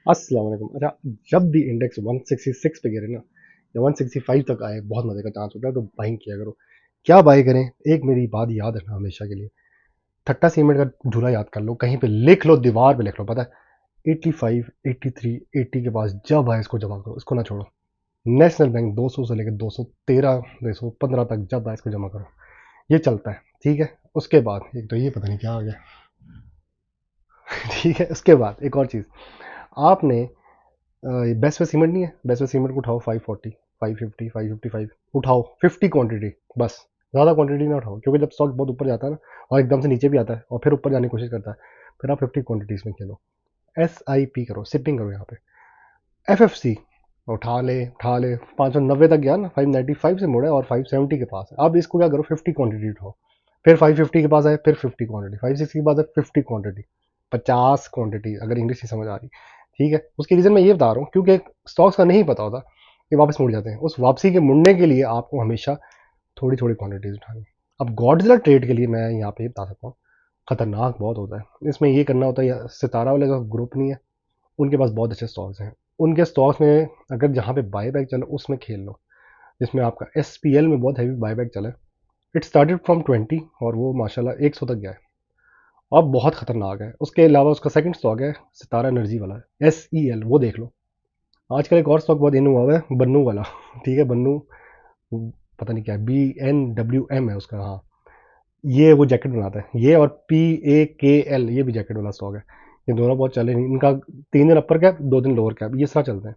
अस्सलाम वालेकुम। अच्छा, जब भी इंडेक्स 166 पे गिरे ना या 165 तक आए, बहुत मजे का चांस होता है, तो बाइंग किया करो। क्या बाई करें? एक मेरी बात याद रखना हमेशा के लिए। ठट्टा सीमेंट का झूला याद कर लो, कहीं पे लिख लो, दीवार पे लिख लो, पता है 85 83 80 के पास जब आए इसको जमा करो, इसको ना छोड़ो। नेशनल बैंक 200 से लेकर 213 215 तक जब आए इसको जमा करो। ये चलता है, ठीक है। उसके बाद एक तो ये पता नहीं क्या आ गया। ठीक है, उसके बाद एक और चीज़। आपने बेस्ट वे सीमेंट नहीं है, बेस्ट वे सीमेंट को उठाओ 540 550 555 उठाओ, 50 क्वांटिटी बस। ज़्यादा क्वांटिटी ना उठाओ, क्योंकि जब स्टॉक बहुत ऊपर जाता है ना और एकदम से नीचे भी आता है और फिर ऊपर जाने की कोशिश करता है, फिर आप 50 क्वांटिटीज में खेलो। SIP करो, सिपिंग करो यहाँ पे। FFC उठा ले 590 तक गया ना, 595 से मुड़े और 570 के पास है। अब इसको क्या करो, 50 क्वांटिटी उठाओ। फिर 550 के पास आए, फिर 50 क्वांटिटी, 560 के पास आए, 50 क्वांटिटी, 50 क्वांटिटी, अगर इंग्लिश नहीं समझ आ रही। ठीक है, उसकी रीज़न मैं ये बता रहा हूँ क्योंकि स्टॉक्स का नहीं पता होता कि वापस मुड़ जाते हैं। उस वापसी के मुड़ने के लिए आपको हमेशा थोड़ी थोड़ी क्वांटिटीज उठानी। अब गॉडजिला ट्रेड के लिए मैं यहाँ पे बता सकता हूँ, खतरनाक बहुत होता है। इसमें ये करना होता है, सितारा वाले का ग्रुप नहीं है, उनके पास बहुत अच्छे स्टॉक्स हैं। उनके स्टॉक्स में अगर जहाँ पे बाई बैक चले उसमें खेल लो, जिसमें आपका SPL में बहुत हैवी बाई बैक चला है। इट स्टार्टेड फ्रॉम 20 और वो माशाल्लाह 100 तक गया है। अब बहुत खतरनाक है। उसके अलावा उसका सेकंड स्टॉक है सितारा एनर्जी वाला, SEL, वो देख लो। आजकल एक और स्टॉक बहुत इन हुआ है, बन्नू वाला। ठीक है, बन्नू, पता नहीं क्या है, BNWM है उसका, हाँ। ये वो जैकेट बनाता है, ये, और PAKL, ये भी जैकेट वाला स्टॉक है। ये दोनों बहुत चले नहीं इनका। 3 दिन अपर कैप, 2 दिन लोअर कैप, ये साथ चलते हैं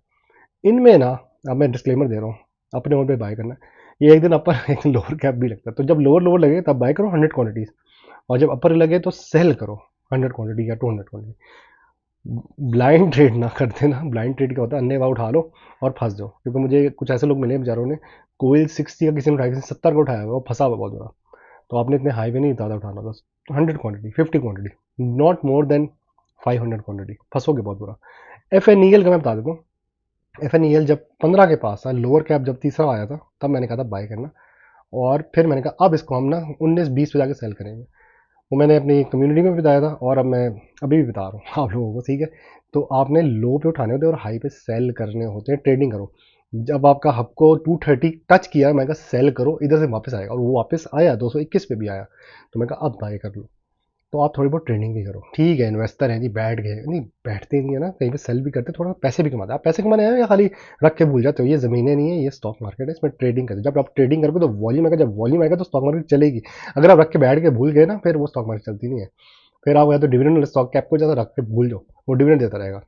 इनमें ना। अब मैं डिस्क्लेमर दे रहा हूँ, अपने ओन पे बाय करना है। ये एक दिन अपर एक दिन लोअर कैप भी लगता है, तो जब लोअर लोअर लगे तब बाय करो 100 क्वांटिटीज, और जब अपर लगे तो सेल करो 100 क्वांटिटी या 200 क्वांटिटी। ब्लाइंड ट्रेड ना कर देना। ब्लाइंड ट्रेड क्या होता है, अन्य भाव उठा लो और फंस जाओ। क्योंकि मुझे कुछ ऐसे लोग मिले बेचारों ने, कोयल 60 का किसी ने उठाया, किसी ने 70 का उठाया हुआ, वो फंसा हुआ बहुत बुरा। तो आपने इतने हाई पे नहीं ज़्यादा उठाना, बस 100 quantity, 50 quantity, not more than 500 quantity, फंसोगे बहुत बुरा। FNEL का मैं बता देता हूँ। FNEL जब 15 के पास था, लोअर कैप जब तीसरा आया था, तब मैंने कहा था बाय करना। और फिर मैंने कहा अब इसको हम ना 19-20 पे जाके सेल करेंगे। वो मैंने अपनी कम्युनिटी में बताया था और अब मैं अभी भी बता रहा हूँ आप लोगों को, ठीक है। तो आपने लो पे उठाने होते हैं और हाई पे सेल करने होते हैं, ट्रेडिंग करो। जब आपका हब 230 टच किया, मैं कहा सेल करो, इधर से वापस आएगा, और वो वापस आया 221 पे भी आया, तो मैं कहा अब बाय कर लो। तो आप थोड़ी बहुत ट्रेनिंग भी करो, ठीक है। इन्वेस्टर हैं जी, बैठ गए नहीं, बैठते नहीं है ना, कहीं पे सेल भी करते, थोड़ा पैसे भी कमाते हैं। आप पैसे कमाने आए हो या खाली रख के भूल जाते हो? ये ज़मीनें नहीं है, ये स्टॉक मार्केट है, इसमें ट्रेडिंग करते हो। जब आप ट्रेडिंग करोगे तो वॉल्यूम आएगा, जब वॉल्यूम आएगा तो स्टॉक मार्केट चलेगी। अगर आप रख के बैठ के भूल गए ना, फिर वो स्टॉक मार्केट चलती नहीं है। फिर आप या तो डिविडेंड स्टॉक कैप को ज़्यादा रख के भूल जाओ, वो डिविडेंड देता रहेगा।